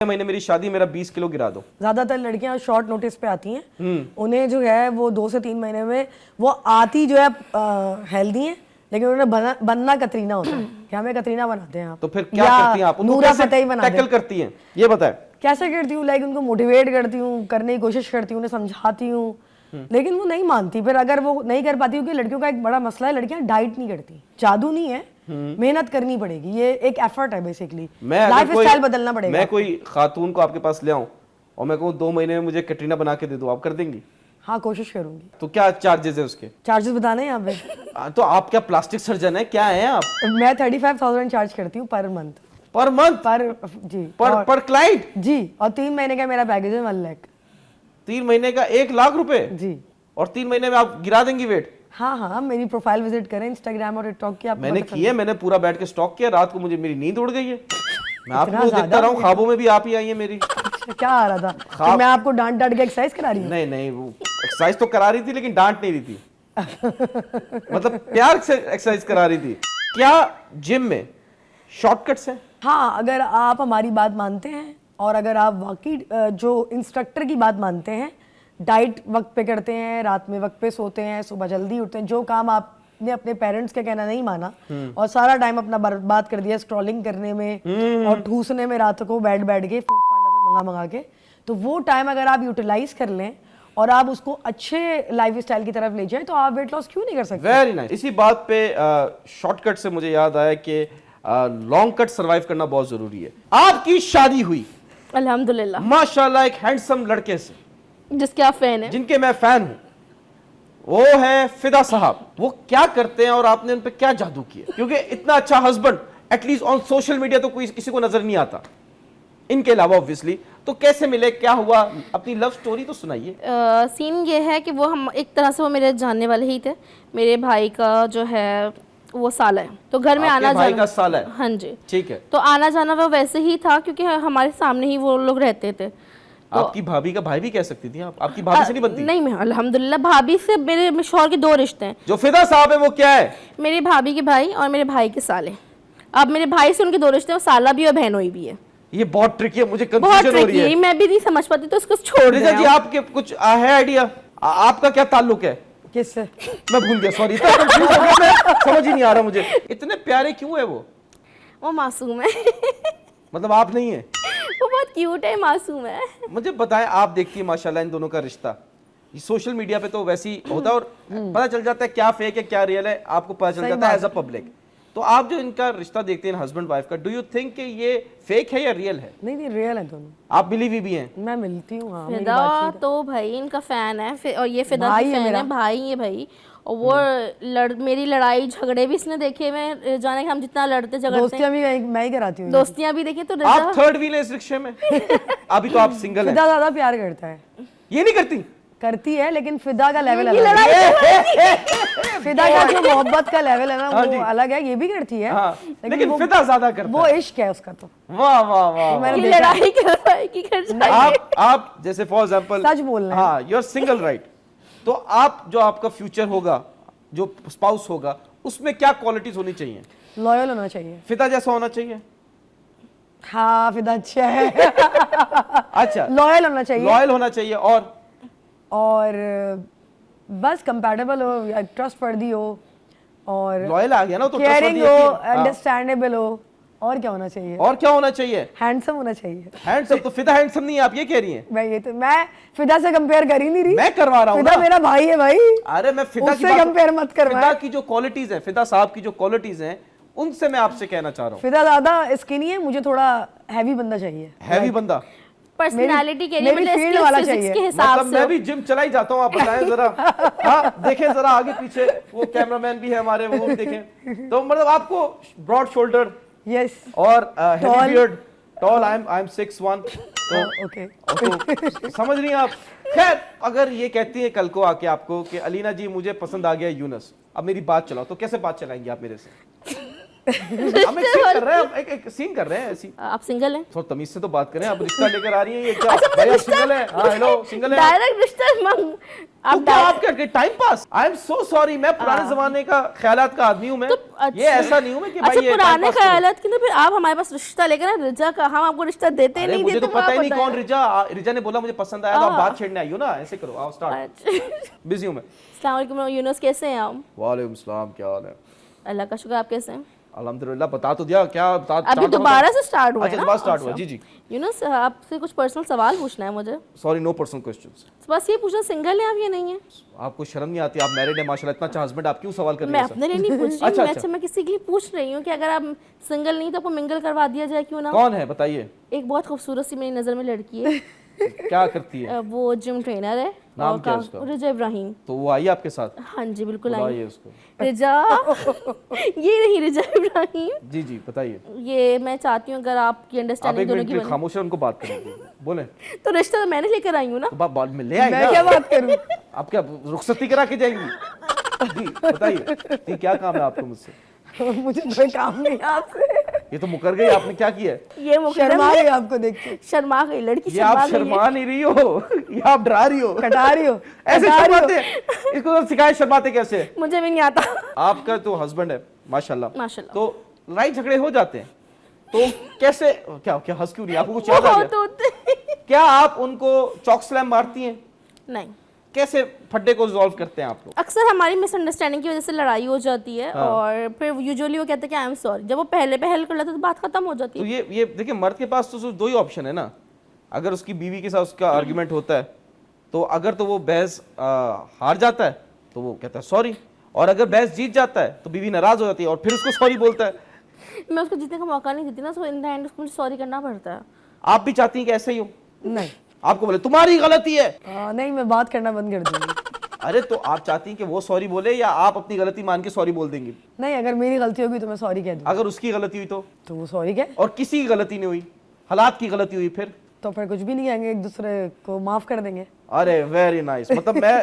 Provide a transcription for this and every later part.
महीने मेरी शादी, मेरा 20 किलो गिरा दो। ज्यादातर लड़कियां शॉर्ट नोटिस पे आती हैं, उन्हें जो है वो 2 से 3 महीने में वो आती जो है हेल्दी हैं, लेकिन उन्हें बनना कतरीना होता है कि हमें कतरीना बनाते हैं आप। तो फिर क्या करती हैं आप? नूरा फतेही बना टैकल करती हैं, ये बताएं। कैसे करती हूँ? लाइक उनको मोटिवेट करती हूँ, करने की कोशिश करती हूँ, उन्हें समझाती हूँ, लेकिन वो नहीं मानती। फिर अगर वो नहीं कर पाती, क्योंकि लड़कियों का एक बड़ा मसला है, लड़कियां डाइट नहीं करती। जादू नहीं है, मेहनत करनी पड़ेगी, ये एक एफर्ट है बेसिकली, लाइफ स्टाइल बदलना पड़ेगा। मैं कोई खातून को आपके पास ले आऊं और मैं कहूँ 2 महीने में मुझे कैटरीना बना के दे दो, आप कर देंगी? हाँ, कोशिश करूंगी। तो क्या चार्जेस है उसके? चार्जेस बताने यहाँ पे? तो आप क्या प्लास्टिक सर्जन है, क्या है आप? मैं 35,000 चार्ज करती हूँ पर मंथ। Per month? जी, पर क्लाइंट जी। और 3 महीने का मेरा पैकेज है 1 लाख। 3 महीने का 1 लाख रुपए जी। और 3 महीने में आप गिरा देंगी वेट? हाँ हाँ, मेरी प्रोफाइल विजिट करें इंस्टाग्राम और टिकटॉक की। मैंने की है, मैंने पूरा बैठ के स्टॉक किया, रात को मुझे मेरी नींद उड़ गई है। मैं आपको देखता रहा हूँ, ख्वाबों में भी आप ही आई है मेरी। क्या आ रहा था कि मैं आपको डांट डांट के एक्सरसाइज करा रही हूँ? नहीं नहीं, वो एक्सरसाइज तो करा रही थी लेकिन डांट नहीं रही थी। मतलब प्यार से एक्सरसाइज करा रही थी। क्या जिम में शॉर्टकट्स हैं? हाँ, अगर आप हमारी बात मानते हैं और अगर आप वाकई जो इंस्ट्रक्टर की बात मानते हैं, डाइट वक्त पे करते हैं, रात में वक्त पे सोते हैं, सुबह जल्दी उठते हैं, जो काम आपने अपने पेरेंट्स का कहना नहीं माना और सारा टाइम अपना बर्बाद कर दिया स्क्रॉलिंग करने में और ठूसने में रात को बैठ के फूड पांडा से मंगा के, तो वो टाइम अगर आप यूटिलाइज कर लें और आप उसको अच्छे लाइफस्टाइल की तरफ ले जाएं, तो आप वेट लॉस क्यों नहीं कर सकते? Very nice. इसी बात पे शॉर्टकट से मुझे याद आया कि लॉन्ग कट सर्वाइव करना बहुत जरूरी है। आपकी शादी हुई अल्हम्दुलिल्लाह माशाल्लाह एक हैंडसम लड़के से, जिसके आप फैन हैं, जिनके मैं फैन हूं, वो है फिदा साहब। वो क्या करते हैं और आपने उन पे क्या जादू किया? क्योंकि इतना अच्छा husband at least on social media तो कोई किसी को नजर नहीं आता, इनके अलावा ऑब्वियसली। तो कैसे मिले, क्या हुआ, अपनी लव स्टोरी तो सुनाइए। सीन ये है कि वो हम एक तरह से वो मेरे जानने वाले ही थे। मेरे भाई का जो है वो साला है, तो घर में आना भाई जाना। का साला है? हाँ जी, ठीक है। तो आना जाना वो वैसे ही था क्योंकि हमारे सामने ही वो लोग रहते थे। तो आपकी भाभी का भाई भी कह सकती थी आप? आपकी भाभी से नहीं बनती? नहीं, मैं अल्हम्दुलिल्लाह भाभी से, मेरे शौहर के 2 रिश्ते हैं। जो फिदा साहब है वो क्या है? मेरी भाभी के भाई और मेरे भाई के साले। अब मेरे भाई से उनके 2 रिश्ते हैं, वो साला भी और बहनोई भी है। ये बहुत ट्रिकी है, मुझे बहुत कंफ्यूजन हो रही है। मैं भी नहीं समझ पाती, तो इसको छोड़ रिजा दें जी, आप। आपके कुछ है आइडिया? आपका क्या ताल्लुक है? किससे? मैं भूल गया, सॉरी, इतना कंफ्यूज हो गया मैं, समझ ही नहीं आ रहा मुझे। इतने प्यारे क्यों है वो मासूम है। मतलब आप नहीं है? वो बहुत क्यूट है, मासूम है। मुझे बताएं, आप देखती है माशाल्लाह इन दोनों का रिश्ता, सोशल मीडिया पे तो वैसे ही होता है और पता चल जाता है क्या फेक है क्या रियल है, आपको पता चल जाता है एज अ पब्लिक। तो आप जो इनका रिश्ता देखते हैं हस्बैंड वाइफ का, डू यू थिंक कि ये फेक है या रियल है? नहीं, रियल है दोनों। आप बिलीव भी हैं? मैं मिलती हूँ। हाँ, फिदा तो भाई इनका फैन है, और ये फिदा भाई की है फैन है, मेरा। भाई ये भाई। और वो मेरी लड़ाई झगड़े भी इसने देखे हुए, जाने कि हम जितना लड़ते झगड़ते। दोस्तियां भी मैं ही कराती हूँ। दोस्तियां भी देखी। तो आप थर्ड व्हील है इस रिक्शे में? अभी तो आप सिंगल हैं। फिदा ज्यादा प्यार करता है। ये नहीं करती? करती है, लेकिन फिदा का लेवल अलग है। फिदा का जो मोहब्बत का लेवल है ना, वो अलग है। ये भी करती है, लेकिन फिदा ज्यादा करता वो है। इश्क है उसका। तो वाह वाह वाह। ये लड़ाई की कर जाएगी। आप जैसे फॉर एग्जांपल सच बोल रहे हैं। हाँ, यू आर सिंगल राइट। तो आप जो आपका फ्यूचर होगा, जो स्पाउस होगा, उसमें क्या क्वालिटीज होनी चाहिए? लॉयल होना चाहिए। फिदा जैसा होना चाहिए? हाँ, फिदा अच्छा है। अच्छा, लॉयल होना चाहिए। लॉयल होना चाहिए और बस कंपैटिबल हो, ट्रस्टवर्दी हो और लॉयल आ गया ना, तो केयरिंग trustworthy हो, है कि- अंडरस्टैंडेबल हो। और क्या होना चाहिए? और क्या होना चाहिए? हैंडसम होना चाहिए। हैंडसम? तो फिदा हैंडसम नहीं है, आप ये कह रही हैं? मैं फिदा से कंपेयर कर ही नहीं रही। मैं करवा रहा हूँ फिदा ना। मेरा भाई है भाई। अरे मैं फिदा की उससे बात, कंपेयर मत कर। फिदा की जो क्वालिटीज हैं, फिदा साहब की जो क्वालिटीज हैं, उनसे मैं आपसे कहना चाह रहा हूँ। फिदा ज्यादा स्किनी है, मुझे थोड़ा हैवी बंदा चाहिए। हैवी बंदा? पर्सनालिटी के लिए, मेरी मतलब फील्ड इसके वाला फिजिक्स चाहिए। के हिसाब मतलब से। मैं भी जिम चला ही जाता हूँ, आप बताएं जरा। हाँ, देखें जरा आगे पीछे, वो कैमरामैन भी है हमारे, वो भी देखें। तो मतलब आपको ब्रॉड शोल्डर, यस, और heavy beard, tall, I am 6'1", तो ओके। तो समझ रही हैं आप। खैर, अगर ये कहती है कल को आके आपको कि अलीना जी मुझे पसंद आ गया यूनस, अब मेरी बात चलाओ, तो कैसे बात चलाएंगे आप मेरे से? हम एक सीन कर रहे हैं, एक सीन कर रहे हैं ऐसी। आप सिंगल हैं? थोड़ा तमीज से तो बात करें, आप रिश्ता लेकर आ रही हैं ये क्या? भाई आप सिंगल हैं? हाँ हेलो, सिंगल हैं? डायरेक्ट रिश्ता मांग तो क्या आप क्या time pass? I am so sorry, मैं पुराने जमाने का ख्यालात का आदमी हूँ मैं। ये ऐसा नहीं हूँ मैं कि भाई अच्छा ये पुराने time pass करूं। ख्यालात की, तो फिर आप हमारे पास रिश्ता लेकर आए रिजा का, हम आपको रिश्ता देते अरे नहीं मुझे देते तो पता ही नहीं बताएं। कौन रिजा। रिजा ने बोला मुझे पसंद आया तो आप बात छेड़ने आई हो ना, ऐसे करो, आओ स्टार्ट। अच्छा। बिजी हूँ मैं। अस्सलाम वालेकुम यूनुस, कैसे हैं आप? वालेकुम सलाम, क्या हाल है? अल्लाह का शुक्र, आप कैसे हैं? अल्हम्दुलिल्लाह, बता तो दिया क्या बता? अभी दोबारा से स्टार्ट हुआ है अच्छा ना? दोबारा स्टार्ट हुआ, अच्छा। जी जी। यूनुस आपसे कुछ पर्सनल सवाल पूछना है मुझे। Sorry, no personal questions. बस ये पूछना, सिंगल हैं आप या नहीं है? आपको शर्म नहीं आती? आप मैरिड है माशाल्लाह, इतना अच्छा हस्बैंड, आप क्यों सवाल कर रही मैं हैं? अपने लिए नहीं पूछ रही अच्छा, हूँ, अच्छा। मैं किसी के लिए पूछ रही हूँ कि अगर आप सिंगल नहीं तो आपको मिंगल करवा दिया जाए, क्यों ना? कौन है बताइए? एक बहुत खूबसूरत सी मेरी नज़र में लड़की है। क्या करती है? वो जिम ट्रेनर है। नाम और क्या है उसका? रिजा इब्राहिम। तो वो आई आपके साथ? हाँ जी बिल्कुल आई। बुलाइए उसको। रिजा ये नहीं, रिजा इब्राहिम। जी जी बताइए। ये मैं चाहती हूँ अगर आपकी आप अंडरस्टैंडिंग एक दोनों मिनट की प्लीज बने, खामोश है, उनको बात करें बोले। तो रिश्ता तो मैंने लेकर आई हूँ ना। तो बाद में ले आई मैं क्या ना। बात करूं? आप क्या रुखसती करा के जाएंगी? जी बताइए, ये क्या काम है आपको मुझसे? मुझे कोई काम नहीं है आपसे। ये तो मुकर गई, आपने क्या किया है? ये मुकदम शर्मा है। गई आपको देख के, शर्मा गई लड़की, ये आप शर्मा गई है। शर्मा नहीं रही हो, ये आप डरा रही हो। कटा रही हो, ऐसे कटा रही हो। शर्माते हैं? इसको तो सिखाए शर्माते कैसे? मुझे भी नहीं आता। आपका तो हस्बैंड है माशाल्लाह, माशाल्लाह। तो लड़ाई झगड़े हो जाते हैं, तो कैसे? क्या क्या हंस क्यों रही है? आपको कुछ याद आ बहुत गया? होते हैं। क्या आप उनको चॉक स्लैम मारती हैं? नहीं, कैसे फड्डे को रिजॉल्व करते हैं आप लोग? अक्सर हमारी मिसअंडरस्टैंडिंग की वजह से लड़ाई हो जाती है। हाँ। और फिर यूजुअली वो कहते हैं कि आई एम सॉरी। जब वो पहले पहल कर लेते तो बात खत्म हो जाती तो है। ये देखिए, मर्द के पास तो सिर्फ दो ही ऑप्शन है ना। अगर उसकी बीवी के साथ उसका आर्गुमेंट होता है, तो अगर तो वो बहस हार जाता है तो वो कहता है सॉरी, और अगर बहस जीत जाता है तो बीवी नाराज हो जाती है और फिर उसको सॉरी बोलता है। मैं उसको जीतने का मौका नहीं देती ना, तो इन द एंड उसको मुझे सॉरी करना पड़ता है। आप भी चाहती हैं कि ऐसे ही हो? नहीं आपको बोले तुम्हारी गलती है? नहीं, मैं बात करना बंद कर दूंगी। अरे तो आप चाहती हैं कि वो सॉरी बोले या आप अपनी गलती मान के सॉरी बोल देंगी? नहीं, अगर मेरी गलती होगी तो मैं सॉरी कह दूँ, अगर उसकी गलती हुई तो वो सॉरी कहे, और किसी की गलती नहीं हुई, हालात की गलती हुई, फिर? तो फिर कुछ भी नहीं कहेंगे, एक दूसरे को माफ कर देंगे, अरे वेरी नाइस, मतलब मैं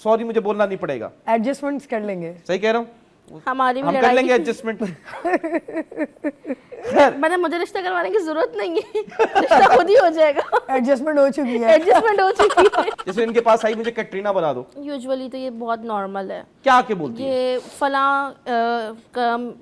सॉरी मुझे बोलना नहीं पड़ेगा। एडजस्टमेंट्स कर लेंगे। सही कह रहा हूँ? हमारी भी हम कर लड़ाई लेंगे एडजस्टमेंट। खैर, मैंने मुझे रिश्ता करवाने की जरूरत नहीं है, रिश्ता खुद ही हो जाएगा। एडजस्टमेंट हो चुकी है। एडजस्टमेंट हो चुकी है। जैसे इनके पास आई मुझे कैटरीना बना दो, यूजुअली तो ये बहुत नॉर्मल है। क्या आके बोलती है? ये फलां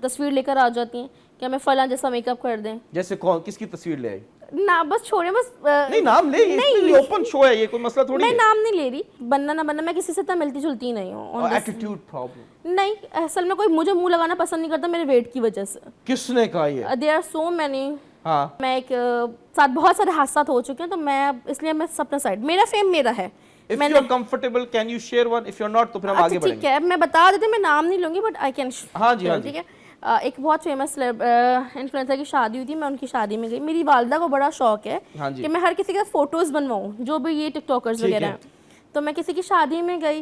तस्वीर लेकर आ जाती हैं कि हमें फलां जैसा मेकअप कर दें। जैसे कौन, किसकी तस्वीर ले आई? ना बस छोड़े, बस नहीं नाम ले, ये ओपन शो है, ये कोई मसला थोड़ी मैं है। नाम नहीं ले रही। बनना ना बनना, मैं किसी से इतना मिलती जुलती नहीं हूँ। Attitude problem? नहीं, असल में कोई मुझे मुंह लगाना पसंद नहीं करता मेरे वेट की वजह से। किसने कहा ये? There are so many. हाँ, मैं एक साथ बहुत सारे हादसा हो चुके हैं, तो मैं इसलिए मैं अपना साइड, मेरा फेम मेरा है। If you are comfortable can you share one, if you are not तो फिर हम आगे अच्छा ठीक बढ़ेंगे। है, मैं बता देती हूँ, मैं नाम नहीं लूंगी बट आई कैन। हाँ जी, हाँ जी। ठीक है। एक बहुत फेमस इन्फ्लुएंसर की शादी हुई थी, मैं उनकी शादी में गई। मेरी वालदा को बड़ा शौक है हाँ जी। कि मैं हर किसी के फोटोज बनवाऊँ, जो भी ये टिकटॉकर्स ठीक वगैरह है। हैं। तो मैं किसी की शादी में गई,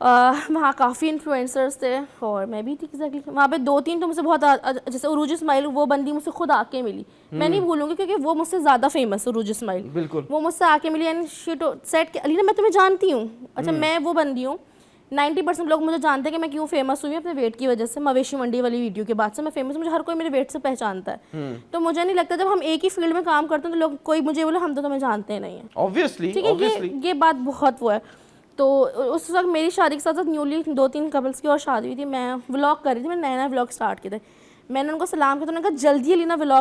वहाँ काफ़ी इन्फ्लुएंसर्स थे और मैं भी थी एग्जैक्टली। वहाँ पे 2-3 तो मुझसे बहुत जैसे उरूज इस्माइल, वो बंदी मुझसे खुद आके मिली। मैं नहीं भूलूंगी क्योंकि वो मुझसे ज़्यादा फेमस है, उरूज इस्माइल। बिल्कुल। वो मुझसे आके मिली एंड शी सेड कि अलीना मैं तुम्हें जानती हूँ। अच्छा, मैं वो बंदी हूँ, 90% लोग मुझे जानते हैं कि मैं क्यों फेमस हुई हूँ अपने वेट की वजह से। मवेशी मंडी वाली वीडियो के बाद से मैं फेमस, मुझे हर कोई मेरे वेट से पहचानता है। तो मुझे नहीं लगता जब हम एक ही फील्ड में काम करते हैं तो लोग कोई मुझे बोले हम तो तुम्हें जानते नहीं है। ऑब्वियसली, ठीक है, ऑब्वियसली। ये बात बहुत वो है। तो उस वक्त मेरी शादी के साथ साथ न्यूली 2-3 कपल्स की और शादी हुई थी। मैं व्लॉग कर रही थी, मैंने नया नया व्लॉग स्टार्ट किया था। मैंने उनको सलाम किया तो उन्होंने कहा जल्दी अलीना व्लॉग